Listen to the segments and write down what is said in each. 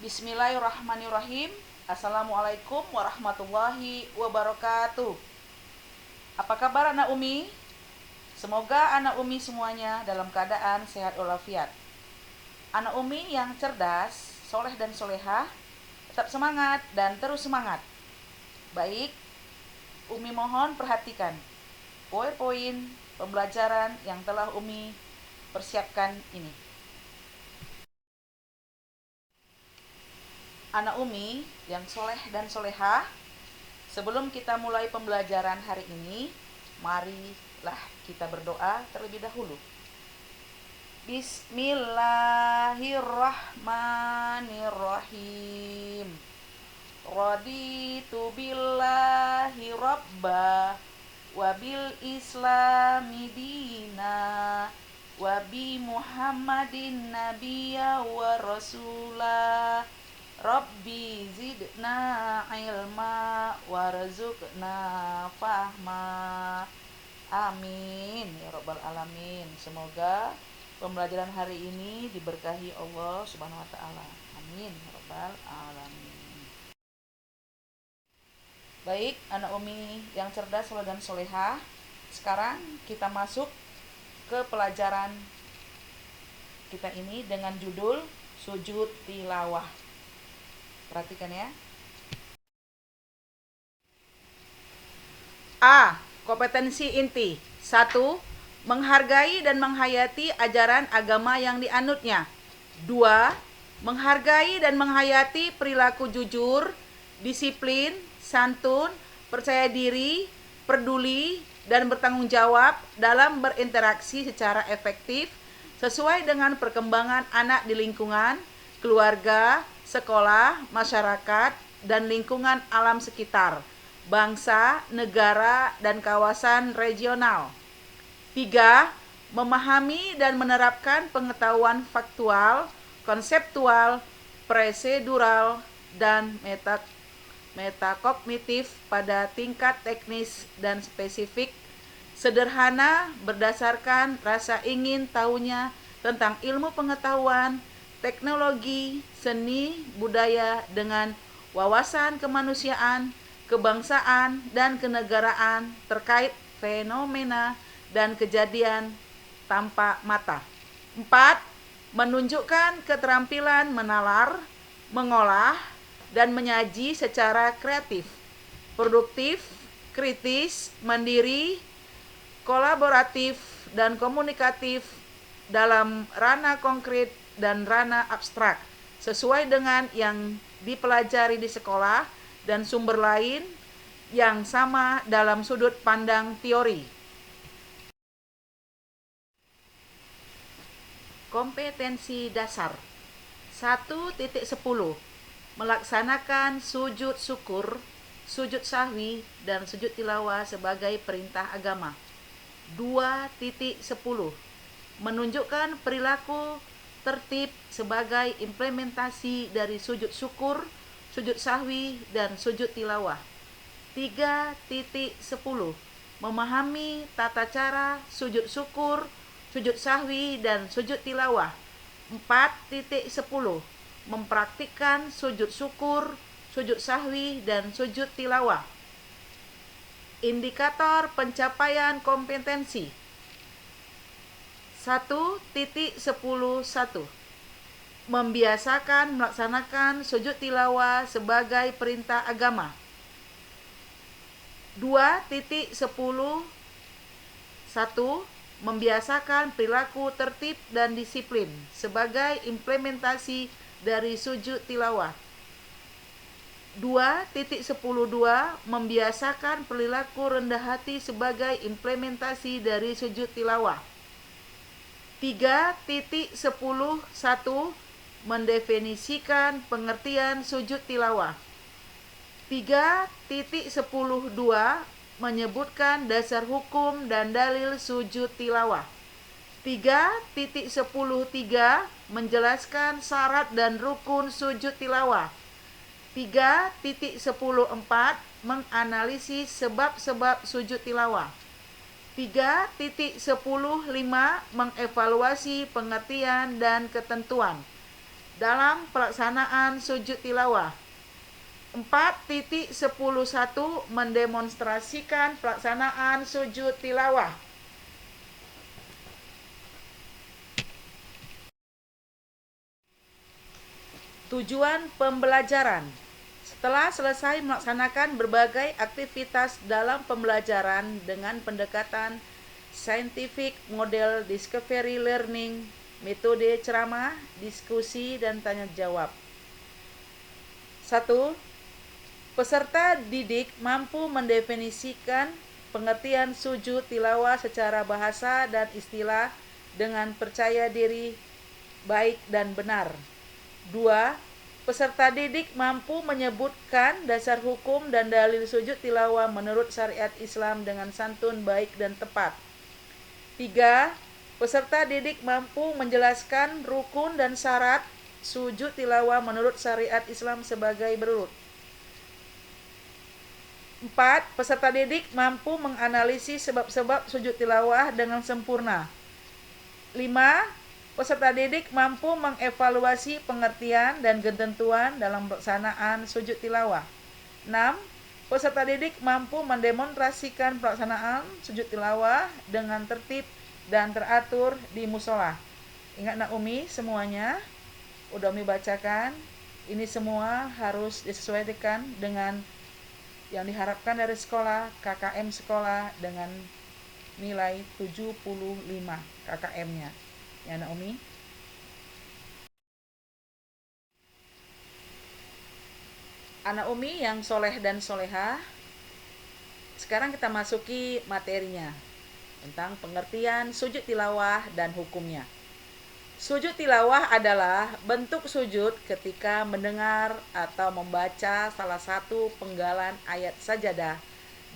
Bismillahirrahmanirrahim. Assalamualaikum warahmatullahi wabarakatuh. Apa kabar anak Umi? Semoga anak Umi semuanya dalam keadaan sehat walafiat. Anak Umi yang cerdas, soleh dan solehah, tetap semangat dan terus semangat. Baik, Umi mohon perhatikan poin-poin pembelajaran yang telah Umi persiapkan ini. Anak Umi yang soleh dan solehah, sebelum kita mulai pembelajaran hari ini, marilah kita berdoa terlebih dahulu. Bismillahirrahmanirrahim. Raditu billahi rabba wa bil islami dina wa bi muhammadin nabiyya wa rasulah. Rabbi zidna ilma warzuqna fahma. Amin ya rabbal alamin. Semoga pembelajaran hari ini diberkahi Allah Subhanahu wa taala. Amin ya rabbal alamin. Baik, anak Umi yang cerdas, soleh dan solehah, sekarang kita masuk ke pelajaran kita ini dengan judul sujud tilawah. Perhatikan ya. A. Kompetensi inti. 1. Menghargai dan menghayati ajaran agama yang dianutnya. 2. Menghargai dan menghayati perilaku jujur, disiplin, santun, percaya diri, peduli, dan bertanggung jawab dalam berinteraksi secara efektif sesuai dengan perkembangan anak di lingkungan, keluarga, sekolah, masyarakat, dan lingkungan alam sekitar, bangsa, negara, dan kawasan regional. 3. Memahami dan menerapkan pengetahuan faktual, konseptual, prosedural, dan metakognitif pada tingkat teknis dan spesifik, sederhana berdasarkan rasa ingin tahunya tentang ilmu pengetahuan, teknologi, seni, budaya dengan wawasan kemanusiaan, kebangsaan, dan kenegaraan terkait fenomena dan kejadian tanpa mata. 4. Menunjukkan keterampilan menalar, mengolah, dan menyaji secara kreatif, produktif, kritis, mandiri, kolaboratif, dan komunikatif dalam ranah konkret dan ranah abstrak, sesuai dengan yang dipelajari di sekolah dan sumber lain yang sama dalam sudut pandang teori. Kompetensi dasar 1.10. Melaksanakan sujud syukur, sujud sahwi, dan sujud tilawah sebagai perintah agama. 2.10. Menunjukkan perilaku tertib sebagai implementasi dari sujud syukur, sujud sahwi, dan sujud tilawah. 3.10. Memahami tata cara sujud syukur, sujud sahwi, dan sujud tilawah. 4.10. Mempraktikkan sujud syukur, sujud sahwi, dan sujud tilawah. Indikator pencapaian kompetensi 1.11. Membiasakan melaksanakan sujud tilawah sebagai perintah agama. 2.10. 1. Membiasakan perilaku tertib dan disiplin sebagai implementasi dari sujud tilawah. 2.12. Membiasakan perilaku rendah hati sebagai implementasi dari sujud tilawah. 3.11. Mendefinisikan pengertian sujud tilawah. 3.12. Menyebutkan dasar hukum dan dalil sujud tilawah. 3.13. Menjelaskan syarat dan rukun sujud tilawah. 3.14. Menganalisis sebab-sebab sujud tilawah. 3.10.5 mengevaluasi pengertian dan ketentuan. dalam pelaksanaan sujud tilawah. 4.11 mendemonstrasikan pelaksanaan sujud tilawah. Tujuan pembelajaran. Setelah selesai melaksanakan berbagai aktivitas dalam pembelajaran dengan pendekatan scientific model discovery learning, metode ceramah, diskusi, dan tanya jawab. 1. Peserta didik mampu mendefinisikan pengertian sujud tilawah secara bahasa dan istilah dengan percaya diri, baik dan benar. 2. Peserta didik mampu menyebutkan dasar hukum dan dalil sujud tilawah menurut syariat Islam dengan santun, baik, dan tepat. 3. Peserta didik mampu menjelaskan rukun dan syarat sujud tilawah menurut syariat Islam sebagai berikut. 4. Peserta didik mampu menganalisis sebab-sebab sujud tilawah dengan sempurna. 5. Peserta didik mampu mengevaluasi pengertian dan ketentuan dalam pelaksanaan sujud tilawah. 6. Peserta didik mampu mendemonstrasikan pelaksanaan sujud tilawah dengan tertib dan teratur di musola. Ingat nak Umi, semuanya udah Umi bacakan. Ini semua harus disesuaikan dengan yang diharapkan dari sekolah, KKM sekolah dengan nilai 75 KKM-nya. Ya nak Umi. Anak Umi yang soleh dan soleha, sekarang kita masuki materinya tentang pengertian sujud tilawah dan hukumnya. Sujud tilawah adalah bentuk sujud ketika mendengar atau membaca salah satu penggalan ayat sajadah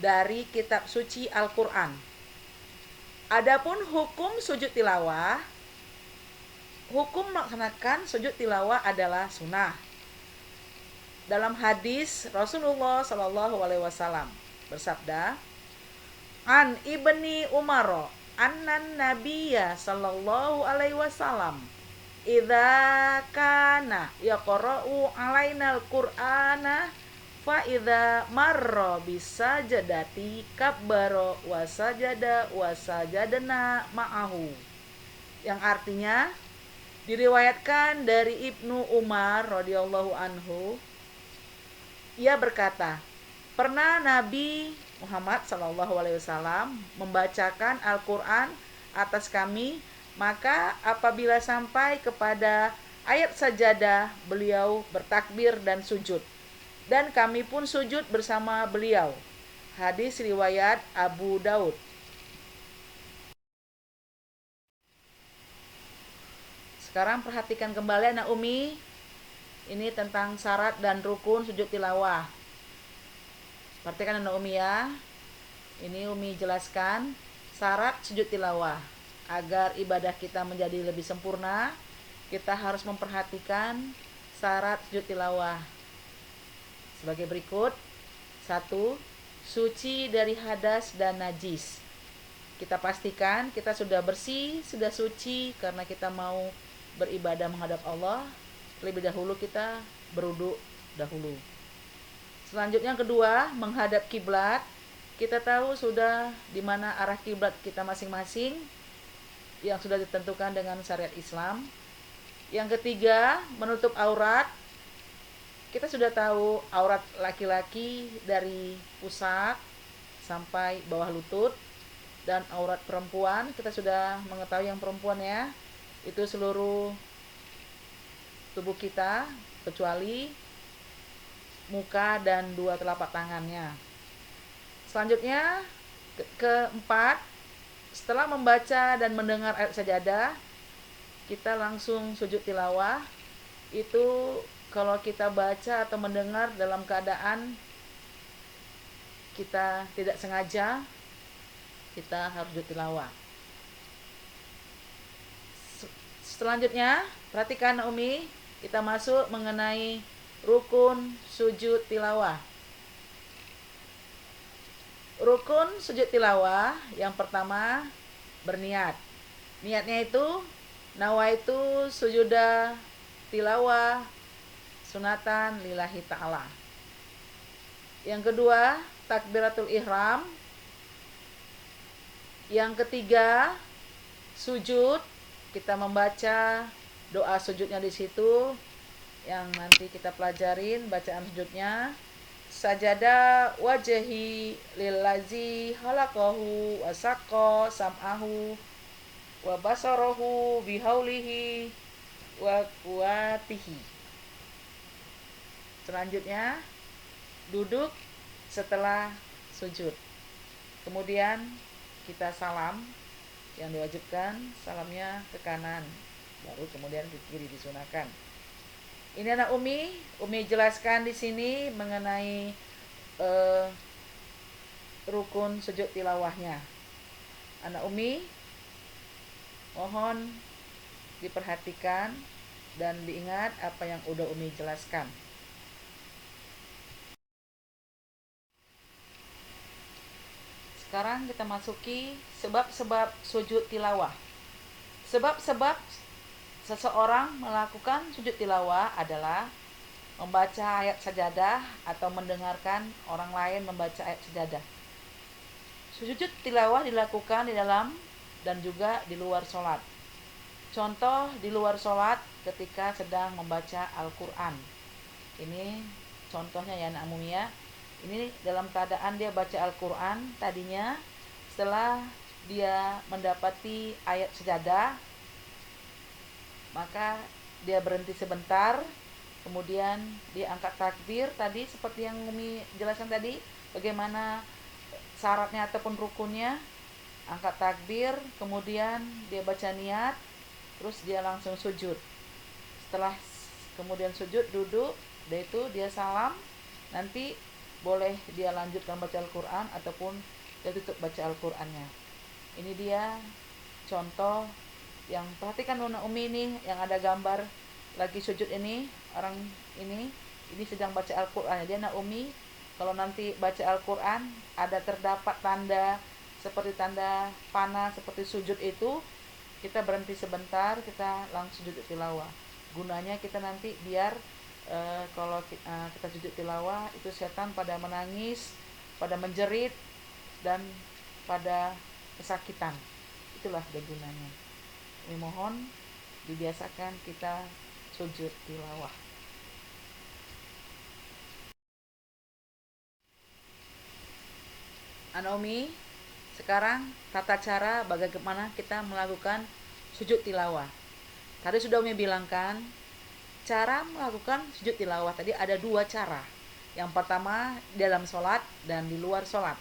dari kitab suci Al-Quran. Adapun hukum sujud tilawah, hukum melaksanakan sujud tilawah adalah sunnah. Dalam hadis Rasulullah SAW bersabda, An ibni Umar annan nabiyya sallallahu alaihi wasallam idza kana yaqra'u alainal qur'ana fa idza marra bisajadati kabbara wa sajadna ma'ahu. Yang artinya diriwayatkan dari Ibnu Umar radhiyallahu anhu, ia berkata, pernah Nabi Muhammad SAW membacakan Al-Quran atas kami, maka apabila sampai kepada ayat sajadah, beliau bertakbir dan sujud. Dan kami pun sujud bersama beliau. Hadis riwayat Abu Daud. Sekarang perhatikan kembali anak Umi. Ini tentang syarat dan rukun sujud tilawah. Perhatikan anak Umi ya. Ini Umi jelaskan syarat sujud tilawah. Agar ibadah kita menjadi lebih sempurna, kita harus memperhatikan syarat sujud tilawah. Sebagai berikut. 1. Suci dari hadas dan najis. Kita pastikan kita sudah bersih, sudah suci karena kita mau beribadah menghadap Allah. Lebih dahulu kita berwudu dahulu. Selanjutnya yang kedua, menghadap kiblat. Kita tahu sudah di mana arah kiblat kita masing-masing yang sudah ditentukan dengan syariat Islam. Yang ketiga, menutup aurat. Kita sudah tahu aurat laki-laki dari pusat sampai bawah lutut, dan aurat perempuan kita sudah mengetahui yang perempuan ya, itu seluruh tubuh kita kecuali muka dan 2 telapak tangannya. Selanjutnya keempat, setelah membaca dan mendengar ayat sajadah, kita langsung sujud tilawah. Itu kalau kita baca atau mendengar dalam keadaan kita tidak sengaja, kita harus sujud tilawah. Selanjutnya, perhatikan Umi, kita masuk mengenai rukun sujud tilawah. Rukun sujud tilawah yang pertama, berniat. Niatnya itu nawaitu sujuda tilawah sunatan lillahi ta'ala. Yang kedua, takbiratul ihram. Yang ketiga, sujud. Kita membaca doa sujudnya di situ yang nanti kita pelajarin bacaan sujudnya. Sajada wajhi lillazi halaqahu wa saqqa sam'ahu wa basarahu bihaulihi wa quwatihi. Selanjutnya duduk setelah sujud. Kemudian kita salam, yang diwajibkan salamnya ke kanan, baru kemudian ke kiri disunahkan. Ini anak Umi jelaskan di sini mengenai rukun sujud tilawahnya. Anak Umi mohon diperhatikan dan diingat apa yang udah Umi jelaskan. Sekarang kita masuki sebab-sebab sujud tilawah. Sebab-sebab seseorang melakukan sujud tilawah adalah membaca ayat sajadah atau mendengarkan orang lain membaca ayat sajadah. Sujud tilawah dilakukan di dalam dan juga di luar sholat. Contoh di luar sholat ketika sedang membaca Al-Quran. Ini contohnya ya anak Umi ya. Ini dalam keadaan dia baca Al-Quran tadinya, setelah dia mendapati ayat sajadah, maka dia berhenti sebentar, kemudian dia angkat takbir tadi seperti yang Umi jelaskan tadi, bagaimana syaratnya ataupun rukunnya. Angkat takbir, kemudian dia baca niat, terus dia langsung sujud. Setelah kemudian sujud, duduk, itu dia salam, nanti boleh dia lanjutkan baca Al-Quran ataupun dia tutup baca Al-Qurannya. Ini dia contoh yang perhatikan Nona Umi ini yang ada gambar lagi sujud ini, orang ini sedang baca Al-Quran. Dia Nona Umi kalau nanti baca Al-Quran ada terdapat tanda seperti tanda panah seperti sujud itu, kita berhenti sebentar, kita langsung sujud tilawah. Gunanya kita nanti biar kalau kita sujud tilawah itu setan pada menangis, pada menjerit, dan pada kesakitan. Itulah gunanya. Ini mohon dibiasakan kita sujud tilawah. Anomi, sekarang tata cara bagaimana kita melakukan sujud tilawah. Tadi sudah Umi bilangkan, cara melakukan sujud tilawah tadi ada dua cara. Yang pertama dalam sholat dan di luar sholat.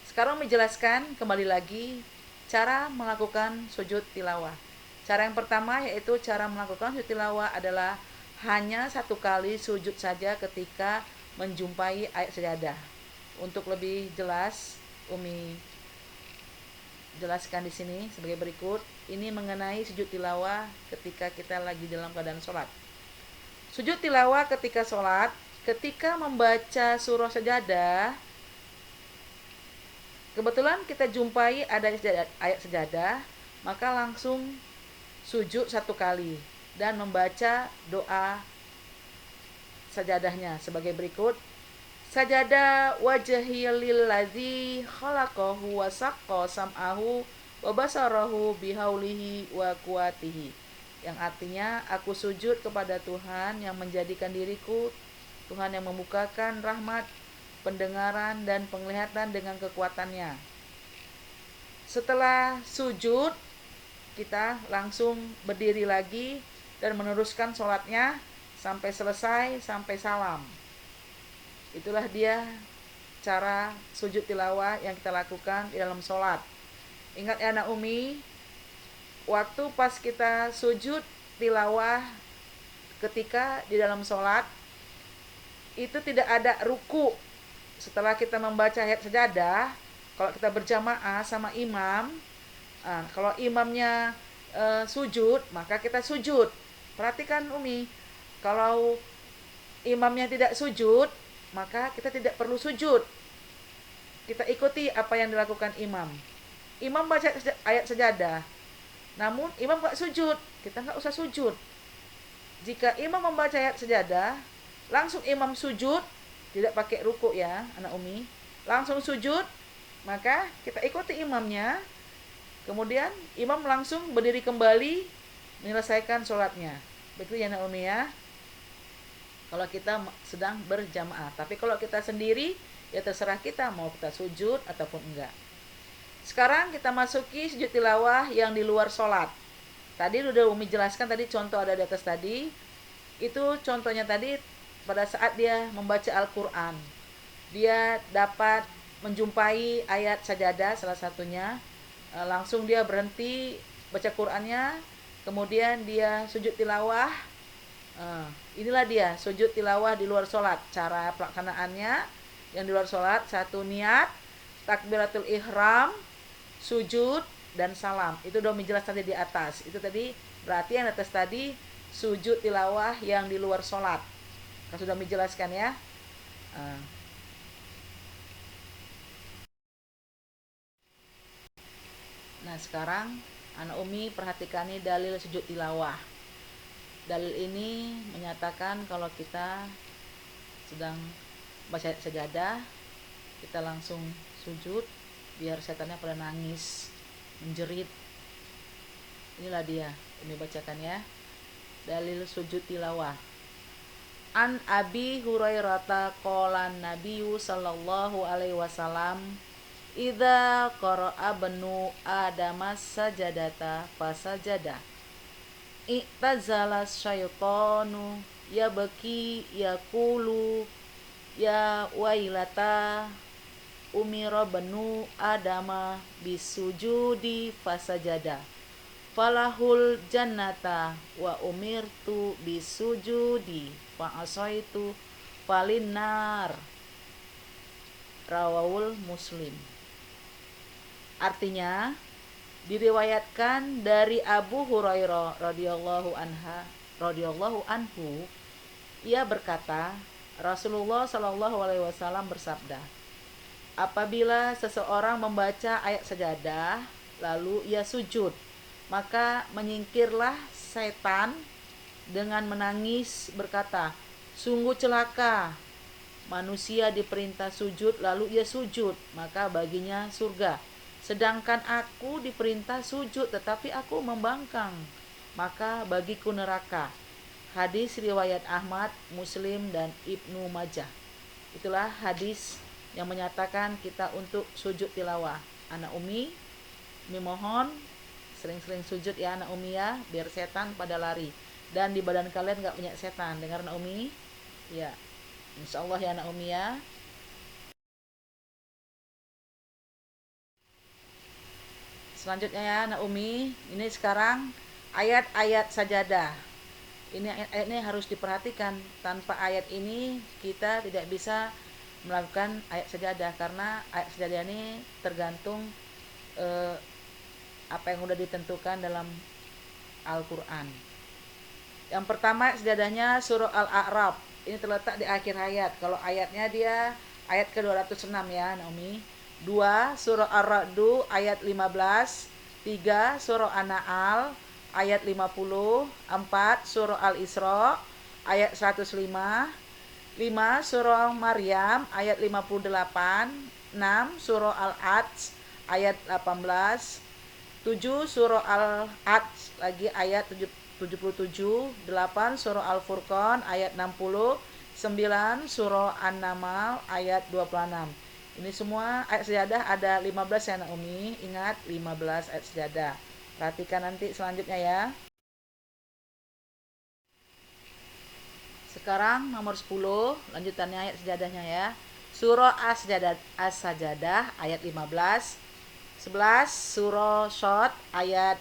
Sekarang menjelaskan kembali lagi cara melakukan sujud tilawah. Cara yang pertama yaitu cara melakukan sujud tilawah adalah hanya satu kali sujud saja ketika menjumpai ayat sajadah. Untuk lebih jelas, Umi jelaskan di sini sebagai berikut. Ini mengenai sujud tilawah ketika kita lagi dalam keadaan sholat. Sujud tilawah ketika sholat, ketika membaca surah sajadah, kebetulan kita jumpai ada ayat sajadah, maka langsung sujud satu kali dan membaca doa sajadahnya sebagai berikut. Sajada wajhi lillazi khalaqahu wa saqqa sam'ahu wa basarahu bihaulihi wa quwatihi. Yang artinya, aku sujud kepada Tuhan yang menjadikan diriku, Tuhan yang membukakan rahmat, pendengaran dan penglihatan dengan kekuatannya. Setelah sujud, kita langsung berdiri lagi dan meneruskan sholatnya sampai selesai, sampai salam. Itulah dia cara sujud tilawah yang kita lakukan di dalam sholat. Ingat ya anak Umi, waktu pas kita sujud tilawah ketika di dalam sholat itu tidak ada ruku. Setelah kita membaca ayat sajadah, kalau kita berjamaah sama imam, kalau imamnya sujud, maka kita sujud. Perhatikan Umi, kalau imamnya tidak sujud, maka kita tidak perlu sujud. Kita ikuti apa yang dilakukan imam. Imam baca ayat sajadah, namun imam gak sujud, kita gak usah sujud. Jika imam membaca ayat sajadah, langsung imam sujud, tidak pakai ruku ya anak umi, langsung sujud, maka kita ikuti imamnya. Kemudian imam langsung berdiri kembali menyelesaikan sholatnya. Begitu ya anak umi ya, kalau kita sedang berjamaah. Tapi kalau kita sendiri, ya terserah kita mau kita sujud ataupun enggak. Sekarang kita masuki sujud tilawah yang di luar sholat. Tadi udah Umi jelaskan, tadi contoh ada di atas tadi. Itu contohnya tadi pada saat dia membaca Al-Quran. Dia dapat menjumpai ayat sajadah salah satunya. Langsung dia berhenti baca Qurannya. Kemudian dia sujud tilawah. Inilah dia sujud tilawah di luar sholat. Cara pelaksanaannya yang di luar sholat, satu niat, takbiratul ihram, sujud, dan salam. Itu udah menjelaskan tadi di atas. Itu tadi berarti yang atas tadi sujud tilawah yang di luar sholat. Kan sudah menjelaskan ya. Nah sekarang anak umi perhatikan nih dalil sujud tilawah. Dalil ini menyatakan kalau kita sedang baca sajadah, kita langsung sujud biar setannya pada nangis, menjerit. Inilah dia, ini bacakan ya. Dalil sujud tilawah. An Abi Hurairah qala Nabiyyu sallallahu alaihi wasallam, idza qara'a banu adama sajadata fasajada i'tazala syaitanu yabki yaqulu ya wailata umira banu adama bisujudi fasajada falahul jannata wa umirtu bisujudi fa asaitu falinnar, rawahul Muslim. Artinya diriwayatkan dari Abu Hurairah radhiyallahu anhu, ia berkata, Rasulullah Shallallahu alaihi wasallam bersabda, apabila seseorang membaca ayat sajadah lalu ia sujud, maka menyingkirlah setan dengan menangis berkata, sungguh celaka manusia diperintah sujud lalu ia sujud, maka baginya surga. Sedangkan aku diperintah sujud tetapi aku membangkang, maka bagiku neraka. Hadis riwayat Ahmad, Muslim, dan Ibnu Majah. Itulah hadis yang menyatakan kita untuk sujud tilawah. Anak umi mohon sering-sering sujud ya anak umi ya, biar setan pada lari. Dan di badan kalian gak punya setan. Dengar anak umi? Ya, insya Allah ya anak umi ya. Selanjutnya ya anak umi, ini sekarang ayat-ayat sajadah. Ini ayat-ayat ini harus diperhatikan. Tanpa ayat ini kita tidak bisa melakukan ayat sajadah, karena ayat sajadah ini tergantung apa yang sudah ditentukan dalam Al-Quran. Yang pertama sajadahnya surah Al-A'raf. Ini terletak di akhir ayat. Kalau ayatnya dia ayat ke-206 ya Naomi. 2 surah Ar-Ra'du ayat 15. 3 surah An-Nahl ayat 50. 4 surah Al-Isra ayat 105. 5 surah Maryam ayat 58. 6 surah Al-Hajj ayat 18. 7 surah Al-Hajj lagi ayat 77. 8 surah Al-Furqan ayat 60. 9 surah An-Naml ayat 26. Ini semua ayat sajadah ada 15 ya anak umi. Ingat 15 ayat sajadah. Perhatikan nanti selanjutnya ya. Sekarang nomor 10, lanjutannya ayat sajadahnya ya. Surah As-Sajadah ayat 15. 11 surah Shad ayat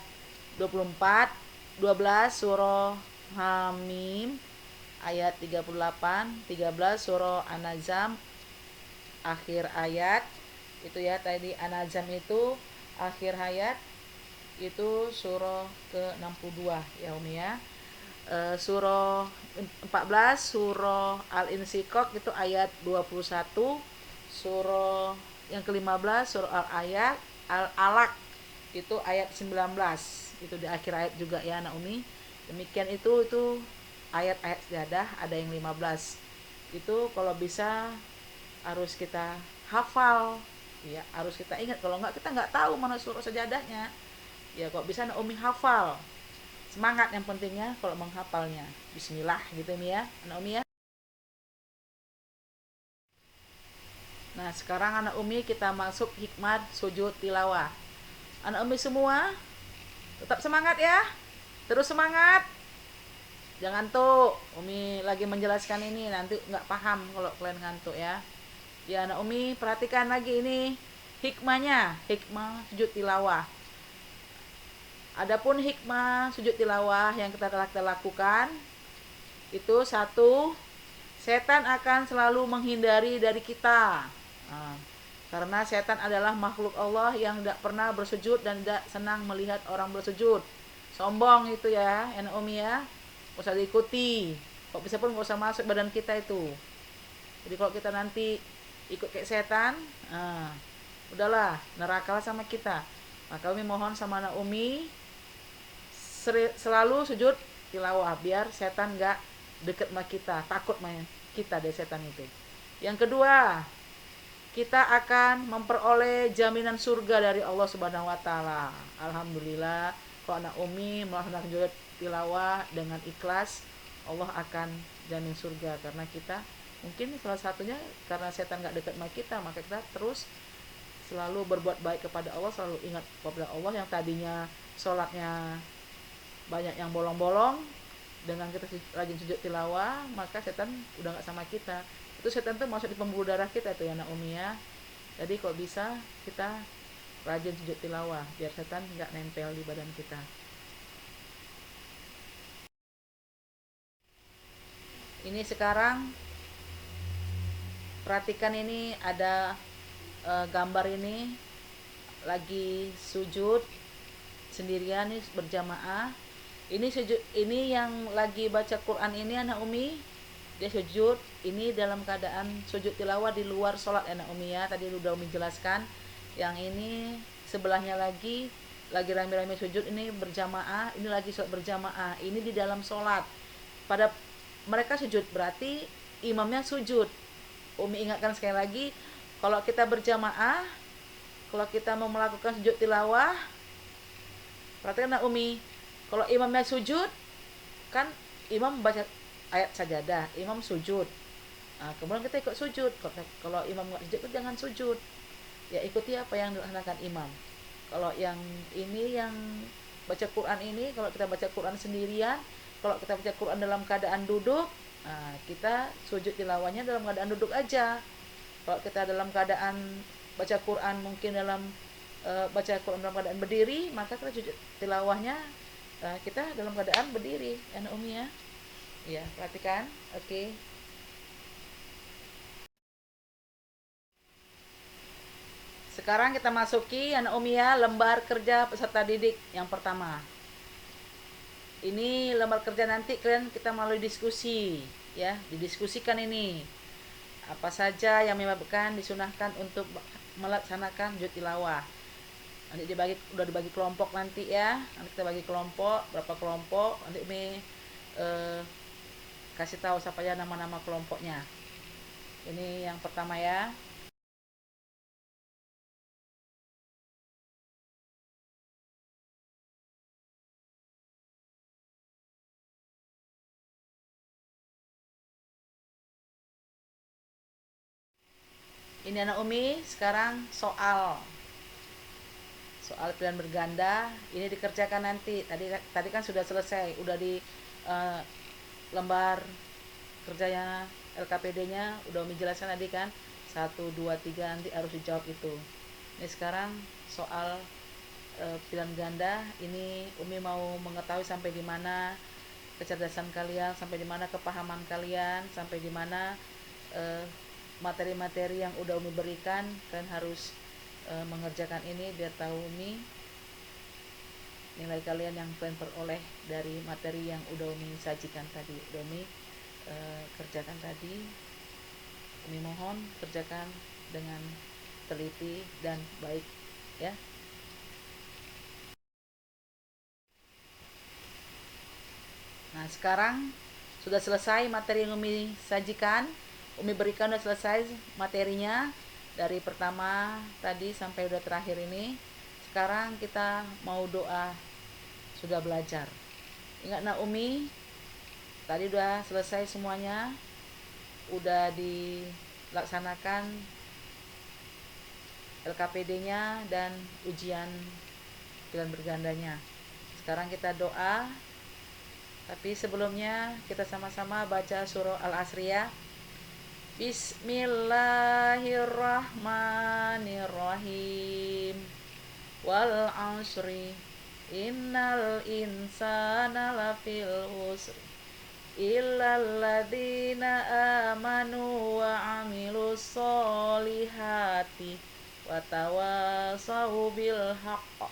24. 12 surah Hamim ayat 38. 13 surah An-Najm akhir ayat. Itu ya tadi An-Najm itu akhir ayat. Itu surah ke-62 ya Umi ya. Surah 14 surah Al-Insyikok itu ayat 21. Surah yang ke-15 surah Al-Alaq itu ayat 19. Itu di akhir ayat juga ya anak umi. Demikian itu ayat-ayat sejadah, ada yang 15. Itu kalau bisa harus kita hafal, ya harus kita ingat. Kalau nggak, kita nggak tahu mana surah sejadahnya. Ya kok bisa Umi hafal. Semangat yang pentingnya kalau menghafalnya. Bismillah gitu Umi ya, anak Umi ya. Nah sekarang anak Umi kita masuk hikmat sujud tilawah. Anak Umi semua tetap semangat ya. Terus semangat. Jangan tuh Umi lagi menjelaskan ini nanti nggak paham kalau kalian ngantuk ya. Ya anak Umi perhatikan lagi ini hikmahnya, hikmah sujud tilawah. Adapun hikmah sujud tilawah yang kita telah lakukan itu satu, setan akan selalu menghindari dari kita. Nah, karena setan adalah makhluk Allah yang tidak pernah bersujud dan tidak senang melihat orang bersujud. Sombong itu ya, Umi ya. Gak usah diikuti. Kok bisa pun gak usah masuk badan kita itu. Jadi kalau kita nanti ikut kayak setan, udahlah, nerakalah sama kita. Maka Umi mohon sama anak Umi selalu sujud tilawah biar setan gak deket sama kita, takut sama kita dari setan itu. Yang kedua, kita akan memperoleh jaminan surga dari Allah Subhanahu wa taala. Alhamdulillah, kalau anak Umi melaksanakan sujud tilawah dengan ikhlas, Allah akan jamin surga karena kita mungkin salah satunya karena setan gak dekat sama kita, maka kita terus selalu berbuat baik kepada Allah, selalu ingat kepada Allah. Yang tadinya sholatnya banyak yang bolong-bolong, dengan kita rajin sujud tilawah, maka setan udah gak sama kita. Itu setan tuh masuk di pembuluh darah kita tuh ya anak Umi ya. Jadi kok bisa kita rajin sujud tilawah biar setan gak nempel di badan kita. Ini sekarang perhatikan, ini ada gambar ini lagi sujud sendirian nih berjamaah. Ini sujud, ini yang lagi baca Quran ini anak Umi, dia sujud ini dalam keadaan sujud tilawah di luar sholat anak Umi ya. Tadi udah Umi jelaskan. Yang ini sebelahnya lagi rame-rame sujud, ini berjamaah, ini lagi sholat berjamaah, ini di dalam sholat. Pada mereka sujud berarti imamnya sujud. Umi ingatkan sekali lagi, kalau kita berjamaah, kalau kita mau melakukan sujud tilawah, perhatikan anak Umi, kalau imamnya sujud, kan imam baca ayat sajadah, imam sujud. Nah, kemudian kita ikut sujud. Kalau imam nggak sujud, jangan sujud. Ya ikuti apa yang dilaksanakan imam. Kalau yang ini yang baca Quran ini, kalau kita baca Quran sendirian, kalau kita baca Quran dalam keadaan duduk, nah, kita sujud tilawahnya dalam keadaan duduk aja. Kalau kita dalam keadaan baca Quran mungkin dalam baca Quran dalam keadaan berdiri, maka kita sujud tilawahnya kita dalam keadaan berdiri, anak Umi ya. Ya, perhatikan. Oke. Sekarang kita masuki anak Umi ya, lembar kerja peserta didik yang pertama. Ini lembar kerja nanti kalian kita melalui diskusi ya, didiskusikan ini. Apa saja yang menyebabkan disunahkan untuk melaksanakan sujud tilawah. Nanti udah dibagi kelompok nanti ya. Nanti kita bagi kelompok, berapa kelompok, nanti Umi kasih tahu siapa aja nama-nama kelompoknya. Ini yang pertama ya. Ini anak Umi, sekarang soal pilihan berganda ini dikerjakan nanti. Tadi kan sudah selesai, udah di lembar kerjanya LKPD-nya udah Umi jelaskan tadi kan, 1, 2, 3 nanti harus dijawab itu. Ini sekarang soal pilihan ganda ini Umi mau mengetahui sampai di mana kecerdasan kalian, sampai di mana kepahaman kalian, sampai di mana materi-materi yang udah Umi berikan. Kalian harus mengerjakan ini biar tahu Umi nilai kalian yang kalian peroleh dari materi yang udah Umi sajikan tadi, udah Umi kerjakan tadi. Umi mohon kerjakan dengan teliti dan baik ya. Nah sekarang sudah selesai materi yang Umi sajikan. Umi berikan sudah selesai materinya dari pertama tadi sampai udah terakhir ini. Sekarang kita mau doa sudah belajar. Ingat nak Umi, tadi udah selesai semuanya, udah dilaksanakan LKPD-nya dan ujian pilihan bergandanya. Sekarang kita doa, tapi sebelumnya kita sama-sama baca surah Al-Asriyah. Bismillahirrahmanirrahim. Wal 'asri innal insana lafil husr illal ladzina amanu wa 'amilus solihati wa tawasau bil haqq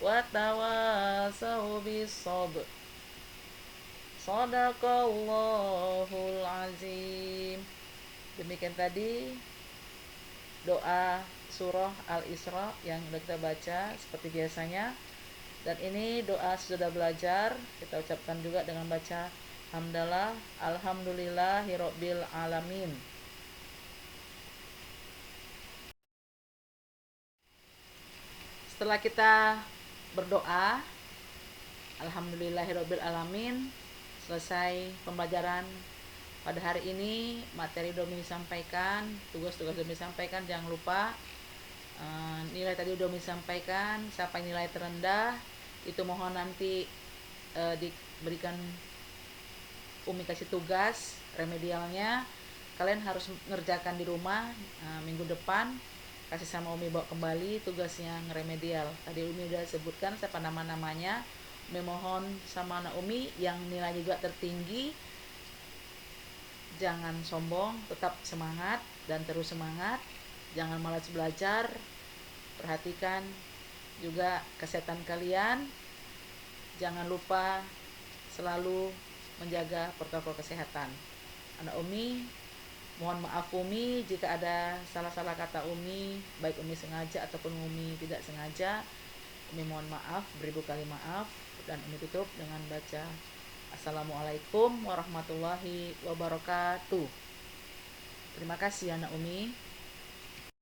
wa tawasau bis sabr. Shadaqallahul azim. Demikian tadi doa surah Al-Isra yang sudah kita baca seperti biasanya. Dan ini doa sudah belajar, kita ucapkan juga dengan baca hamdalah, alhamdulillahirabbil alamin. Setelah kita berdoa alhamdulillahirabbil alamin, selesai pembelajaran pada hari ini, materi udah disampaikan, tugas-tugas udah disampaikan, jangan lupa nilai tadi udah disampaikan. Siapa nilai terendah itu mohon nanti diberikan Umi kasih tugas remedialnya, kalian harus ngerjakan di rumah. Minggu depan kasih sama Umi bawa kembali tugasnya ngeremedial. Tadi Umi udah sebutkan siapa nama-namanya. Umi mohon sama anak Umi yang nilai juga tertinggi, jangan sombong, tetap semangat dan terus semangat, jangan malas belajar. Perhatikan juga kesehatan kalian, jangan lupa selalu menjaga protokol kesehatan. Anak Umi mohon maaf Umi jika ada salah-salah kata Umi, baik Umi sengaja ataupun Umi tidak sengaja. Umi mohon maaf, beribu kali maaf. Dan Umi tutup dengan baca Assalamualaikum warahmatullahi wabarakatuh. Terima kasih anak Umi.